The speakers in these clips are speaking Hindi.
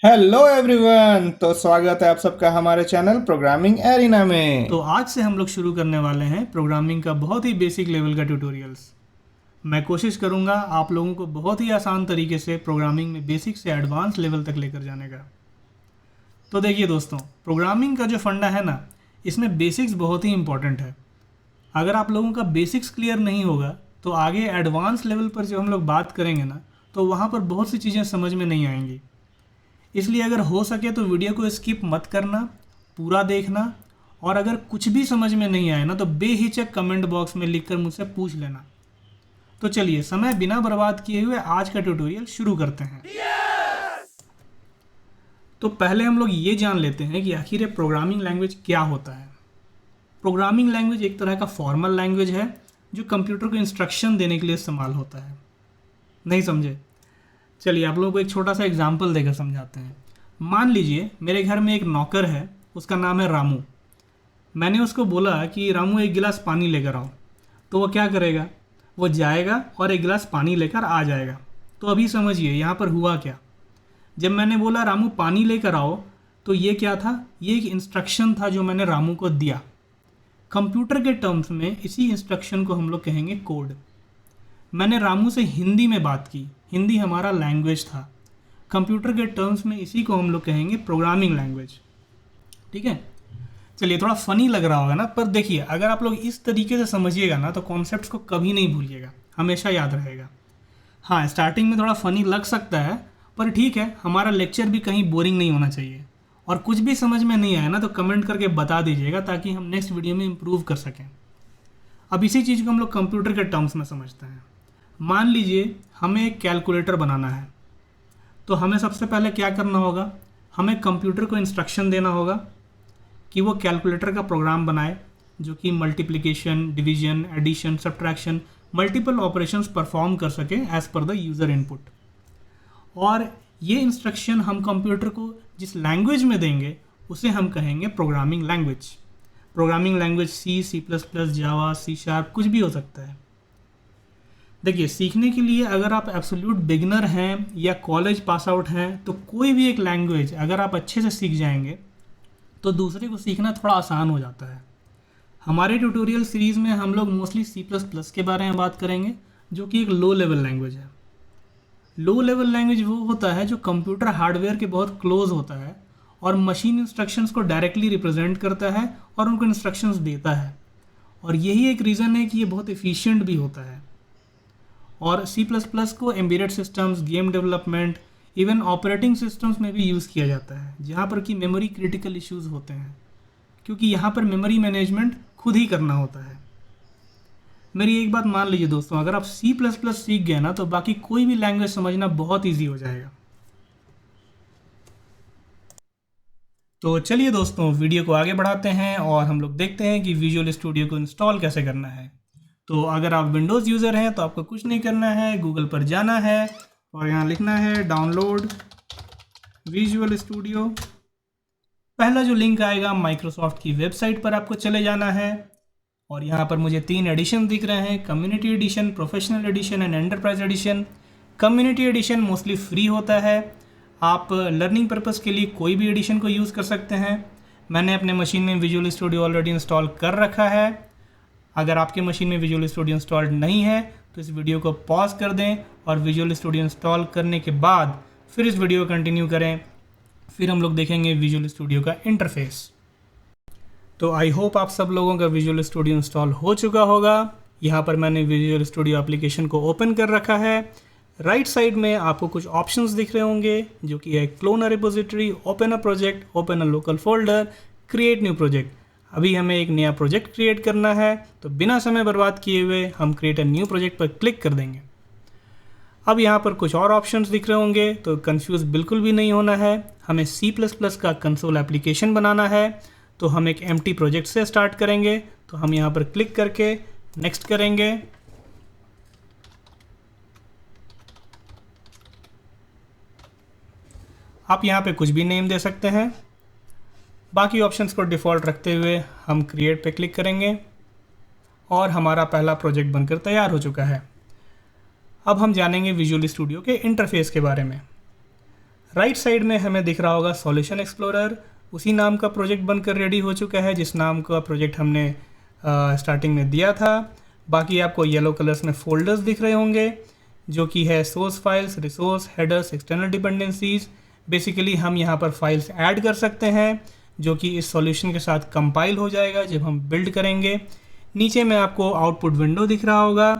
Hello everyone. तो स्वागत है आप सबका हमारे चैनल प्रोग्रामिंग एरिना में। तो आज से हम लोग शुरू करने वाले हैं प्रोग्रामिंग का बहुत ही बेसिक लेवल का ट्यूटोरियल्स। मैं कोशिश करूंगा आप लोगों को बहुत ही आसान तरीके से प्रोग्रामिंग में बेसिक से एडवांस लेवल तक लेकर जाने का। तो देखिए दोस्तों, प्रोग्रामिंग का जो फंडा है ना, इसमें बेसिक्स बहुत ही इंपॉर्टेंट है। अगर आप लोगों का बेसिक्स क्लियर नहीं होगा तो आगे एडवांस लेवल पर जब हम लोग बात करेंगे ना, तो वहाँ पर बहुत सी चीज़ें समझ में नहीं आएंगी। इसलिए अगर हो सके तो वीडियो को स्किप मत करना, पूरा देखना। और अगर कुछ भी समझ में नहीं आए ना तो बेहिचक कमेंट बॉक्स में लिखकर मुझसे पूछ लेना। तो चलिए समय बिना बर्बाद किए हुए आज का ट्यूटोरियल शुरू करते हैं। तो पहले हम लोग ये जान लेते हैं कि आखिर ये प्रोग्रामिंग लैंग्वेज क्या होता है। प्रोग्रामिंग लैंग्वेज एक तरह का फॉर्मल लैंग्वेज है जो कंप्यूटर को इंस्ट्रक्शन देने के लिए इस्तेमाल होता है। नहीं समझे? चलिए आप लोगों को एक छोटा सा एग्जाम्पल देकर समझाते हैं। मान लीजिए मेरे घर में एक नौकर है, उसका नाम है रामू। मैंने उसको बोला कि रामू एक गिलास पानी लेकर आओ, तो वो क्या करेगा? वो जाएगा और एक गिलास पानी लेकर आ जाएगा। तो अभी समझिए यहाँ पर हुआ क्या। जब मैंने बोला रामू पानी लेकर आओ, तो ये क्या था? ये एक इंस्ट्रक्शन था जो मैंने रामू को दिया। कंप्यूटर के टर्म्स में इसी इंस्ट्रक्शन को हम लोग कहेंगे कोड। मैंने रामू से हिंदी में बात की, हिंदी हमारा लैंग्वेज था। कंप्यूटर के टर्म्स में इसी को हम लोग कहेंगे प्रोग्रामिंग लैंग्वेज। ठीक है, चलिए थोड़ा फनी लग रहा होगा ना, पर देखिए अगर आप लोग इस तरीके से समझिएगा ना तो कॉन्सेप्ट्स को कभी नहीं भूलिएगा, हमेशा याद रहेगा। हाँ, स्टार्टिंग में थोड़ा फनी लग सकता है, पर ठीक है, हमारा लेक्चर भी कहीं बोरिंग नहीं होना चाहिए। और कुछ भी समझ में नहीं आया ना तो कमेंट करके बता दीजिएगा ताकि हम नेक्स्ट वीडियो में इम्प्रूव कर सकें। अब इसी चीज़ को हम लोग कंप्यूटर के टर्म्स में समझते हैं। मान लीजिए हमें एक कैलकुलेटर बनाना है, तो हमें सबसे पहले क्या करना होगा? हमें कंप्यूटर को इंस्ट्रक्शन देना होगा कि वो कैलकुलेटर का प्रोग्राम बनाए जो कि multiplication, division, addition, subtraction, multiple operations perform कर सके as per the user input. और ये इंस्ट्रक्शन हम कंप्यूटर को जिस लैंग्वेज में देंगे उसे हम कहेंगे programming language. Programming language C, C plus plus, Java, C sharp, कुछ भी हो सकता है। देखिए, सीखने के लिए अगर आप एब्सोल्यूट बिगिनर हैं या कॉलेज पास आउट हैं तो कोई भी एक लैंग्वेज अगर आप अच्छे से सीख जाएंगे तो दूसरे को सीखना थोड़ा आसान हो जाता है। हमारे ट्यूटोरियल सीरीज़ में हम लोग मोस्टली सी प्लस प्लस के बारे में बात करेंगे, जो कि एक लो लेवल लैंग्वेज है। लो लेवल लैंग्वेज वो होता है जो कंप्यूटर हार्डवेयर के बहुत क्लोज होता है और मशीन इंस्ट्रक्शंस को डायरेक्टली रिप्रेजेंट करता है और उनको इंस्ट्रक्शंस देता है। और यही एक रीज़न है कि ये बहुत एफिशिएंट भी होता है। और सी प्लस प्लस को embedded systems, game development, even operating systems में भी यूज़ किया जाता है, जहाँ पर कि मेमोरी क्रिटिकल इश्यूज होते हैं, क्योंकि यहाँ पर मेमोरी मैनेजमेंट खुद ही करना होता है। मेरी एक बात मान लीजिए दोस्तों, अगर आप सी प्लस प्लस सीख गए ना तो बाकी कोई भी लैंग्वेज समझना बहुत ईजी हो जाएगा। तो चलिए दोस्तों, वीडियो को आगे बढ़ाते हैं और हम लोग देखते हैं कि विजुअल स्टूडियो को इंस्टॉल कैसे करना है। तो अगर आप विंडोज़ यूज़र हैं तो आपको कुछ नहीं करना है, गूगल पर जाना है और यहाँ लिखना है डाउनलोड विजुअल स्टूडियो। पहला जो लिंक आएगा माइक्रोसॉफ्ट की वेबसाइट पर आपको चले जाना है और यहाँ पर मुझे 3 एडिशन दिख रहे हैं: community edition, professional edition and enterprise edition. Community edition mostly free होता है, आप लर्निंग पर्पज़ के लिए कोई भी एडिशन को यूज़ कर सकते हैं। मैंने अपने मशीन में विजुअल स्टूडियो ऑलरेडी इंस्टॉल कर रखा है। अगर आपके मशीन में विजुअल स्टूडियो इंस्टॉल्ड नहीं है तो इस वीडियो को पॉज कर दें और विजुअल स्टूडियो इंस्टॉल करने के बाद फिर इस वीडियो को कंटिन्यू करें। फिर हम लोग देखेंगे विजुअल स्टूडियो का इंटरफेस। तो आई होप आप सब लोगों का विजुअल स्टूडियो इंस्टॉल हो चुका होगा। यहाँ पर मैंने विजुअल स्टूडियो एप्लीकेशन को ओपन कर रखा है। राइट साइड में आपको कुछ ऑप्शंस दिख रहे होंगे, जो कि है clone a repository, open a project, open a local folder, create new project. अभी हमें एक नया प्रोजेक्ट क्रिएट करना है, तो बिना समय बर्बाद किए हुए हम क्रिएट अ न्यू प्रोजेक्ट पर क्लिक कर देंगे। अब यहाँ पर कुछ और ऑप्शंस दिख रहे होंगे, तो कंफ्यूज बिल्कुल भी नहीं होना है। हमें सी प्लस प्लस का कंसोल एप्लीकेशन बनाना है, तो हम एक एम्प्टी प्रोजेक्ट से स्टार्ट करेंगे। तो हम यहाँ पर क्लिक करके नेक्स्ट करेंगे। आप यहाँ पे कुछ भी नेम दे सकते हैं। बाकी ऑप्शंस को डिफ़ॉल्ट रखते हुए हम क्रिएट पे क्लिक करेंगे और हमारा पहला प्रोजेक्ट बनकर तैयार हो चुका है। अब हम जानेंगे विजुअल स्टूडियो के इंटरफेस के बारे में। राइट साइड में हमें दिख रहा होगा सॉल्यूशन एक्सप्लोरर। उसी नाम का प्रोजेक्ट बनकर रेडी हो चुका है जिस नाम का प्रोजेक्ट हमने स्टार्टिंग में दिया था। बाकी आपको येलो कलर्स में फोल्डर्स दिख रहे होंगे जो कि है source files, resource, headers, external dependencies. Basically हम यहाँ पर फाइल्स ऐड कर सकते हैं जो कि इस सॉल्यूशन के साथ कंपाइल हो जाएगा जब हम बिल्ड करेंगे। नीचे में आपको आउटपुट विंडो दिख रहा होगा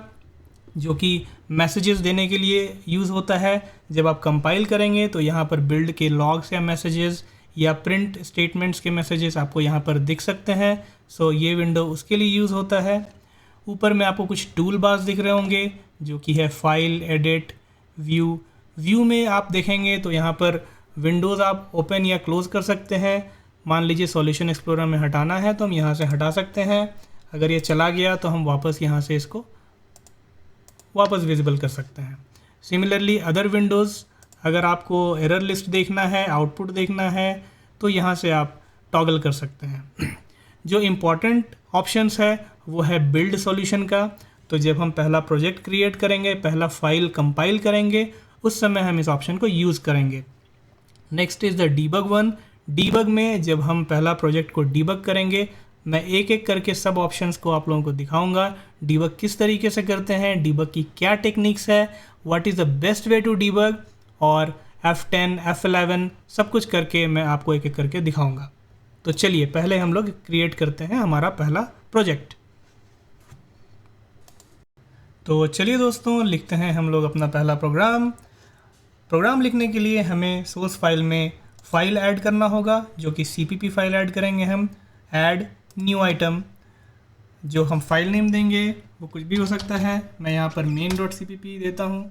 जो कि मैसेजेस देने के लिए यूज़ होता है। जब आप कंपाइल करेंगे तो यहाँ पर बिल्ड के लॉग्स या मैसेजेस या प्रिंट स्टेटमेंट्स के मैसेजेस आपको यहाँ पर दिख सकते हैं। सो ये विंडो उसके लिए यूज़ होता है। ऊपर में आपको कुछ टूल बार्स दिख रहे होंगे जो कि है फाइल, एडिट, व्यू। व्यू में आप देखेंगे तो यहाँ पर विंडोज़ आप ओपन या क्लोज़ कर सकते हैं। मान लीजिए सॉल्यूशन एक्सप्लोरर में हटाना है तो हम यहाँ से हटा सकते हैं। अगर ये चला गया तो हम वापस यहाँ से इसको वापस विजिबल कर सकते हैं। सिमिलरली अदर विंडोज़, अगर आपको एरर लिस्ट देखना है, आउटपुट देखना है तो यहाँ से आप टॉगल कर सकते हैं। जो इम्पॉर्टेंट ऑप्शंस है वो है बिल्ड सॉल्यूशन का। तो जब हम पहला प्रोजेक्ट क्रिएट करेंगे, पहला फाइल कंपाइल करेंगे, उस समय हम इस ऑप्शन को यूज़ करेंगे। Next is the debug one. Debug में जब हम पहला प्रोजेक्ट को डीबग करेंगे, मैं एक एक करके सब ऑप्शंस को आप लोगों को दिखाऊंगा। डीबग किस तरीके से करते हैं, डीबग की क्या टेक्निक्स है, what is the best way to debug, और F10, F11 सब कुछ करके मैं आपको एक एक करके दिखाऊंगा। तो चलिए पहले हम लोग क्रिएट करते हैं हमारा पहला प्रोजेक्ट। तो चलिए दोस्तों, लिखते हैं हम लोग अपना पहला प्रोग्राम लिखने के लिए हमें सोर्स फाइल में फ़ाइल ऐड करना होगा जो कि CPP फाइल ऐड करेंगे हम। ऐड न्यू आइटम, जो हम फाइल नेम देंगे वो कुछ भी हो सकता है। मैं यहाँ पर main.cpp देता हूँ।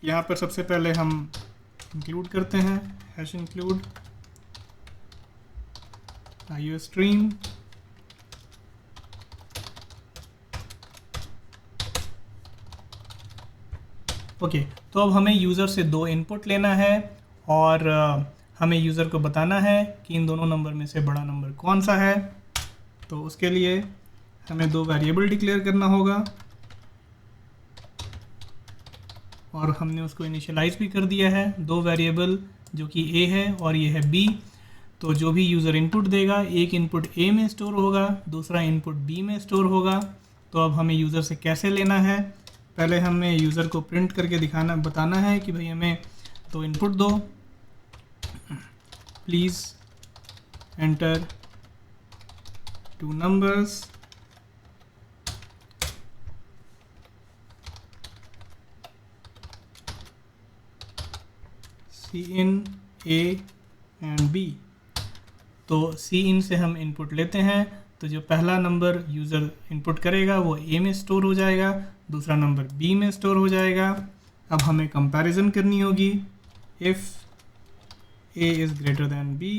यहाँ पर सबसे पहले हम इंक्लूड करते हैं #include iostream। ओके, तो अब हमें यूज़र से 2 इनपुट लेना है और हमें यूज़र को बताना है कि इन दोनों नंबर में से बड़ा नंबर कौन सा है। तो उसके लिए हमें 2 वेरिएबल डिक्लेयर करना होगा और हमने उसको इनिशियलाइज भी कर दिया है। 2 वेरिएबल जो कि A है और ये है B। तो जो भी यूज़र इनपुट देगा, एक इनपुट A में स्टोर होगा, दूसरा इनपुट B में स्टोर होगा। तो अब हमें यूज़र से कैसे लेना है, पहले हमें यूज़र को प्रिंट करके बताना है कि भाई हमें 2 इनपुट दो। Please enter 2 numbers. Cin A and B। तो Cin से हम इनपुट लेते हैं, तो जो पहला नंबर यूज़र इनपुट करेगा वो A में स्टोर हो जाएगा, दूसरा नंबर B में स्टोर हो जाएगा। अब हमें कंपैरिजन करनी होगी। If A is greater than B,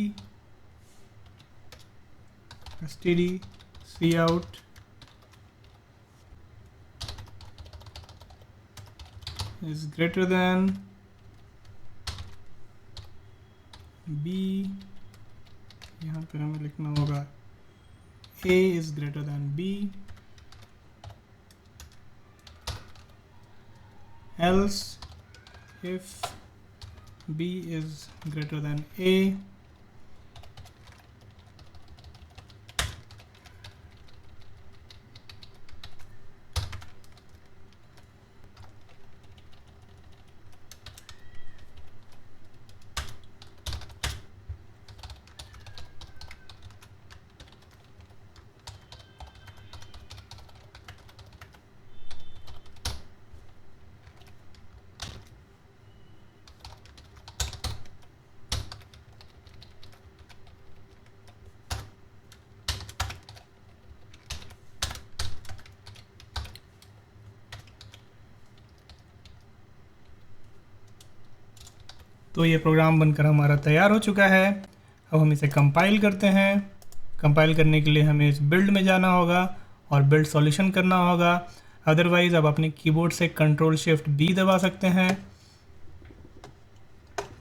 std cout is greater than B। यहाँ पे हमें लिखना होगा A is greater than B, else if B is greater than A, तो ये प्रोग्राम बनकर हमारा तैयार हो चुका है। अब हम इसे कंपाइल करते हैं। कंपाइल करने के लिए हमें इस बिल्ड में जाना होगा और बिल्ड सॉल्यूशन करना होगा। अदरवाइज़ आप अपने कीबोर्ड से Ctrl+Shift+B दबा सकते हैं।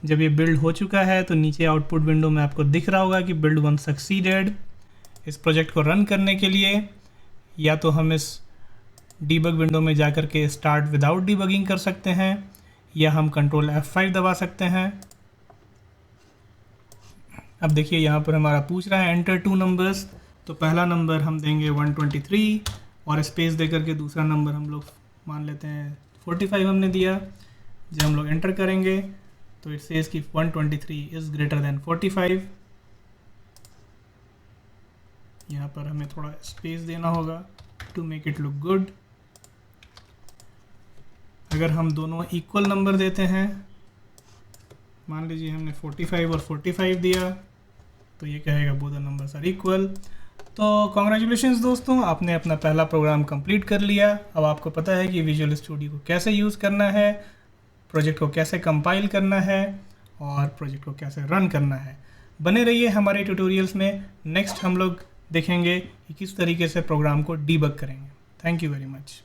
जब ये बिल्ड हो चुका है तो नीचे आउटपुट विंडो में आपको दिख रहा होगा कि बिल्ड 1 सक्सीडेड। इस प्रोजेक्ट को रन करने के लिए या तो हम इस डीबग विंडो में जाकर के स्टार्ट विदाउट डीबगिंग कर सकते हैं, या हम कंट्रोल F5 दबा सकते हैं। अब देखिए यहाँ पर हमारा पूछ रहा है एंटर 2 नंबर्स, तो पहला नंबर हम देंगे 123 और स्पेस दे करके दूसरा नंबर हम लोग मान लेते हैं 45 हमने दिया। जब हम लोग एंटर करेंगे तो इट सेज कि 123 इज़ ग्रेटर देन 45। यहाँ पर हमें थोड़ा स्पेस देना होगा to make it look good. अगर हम दोनों इक्वल नंबर देते हैं, मान लीजिए हमने 45 और 45 दिया, तो ये कहेगा both the numbers are equal. तो कॉन्ग्रेचुलेशंस दोस्तों, आपने अपना पहला प्रोग्राम कंप्लीट कर लिया। अब आपको पता है कि विजुअल स्टूडियो को कैसे यूज़ करना है, प्रोजेक्ट को कैसे कंपाइल करना है और प्रोजेक्ट को कैसे रन करना है। बने रहिए हमारे ट्यूटोरियल्स में। नेक्स्ट हम लोग देखेंगे कि किस तरीके से प्रोग्राम को डीबग करेंगे। Thank you very much.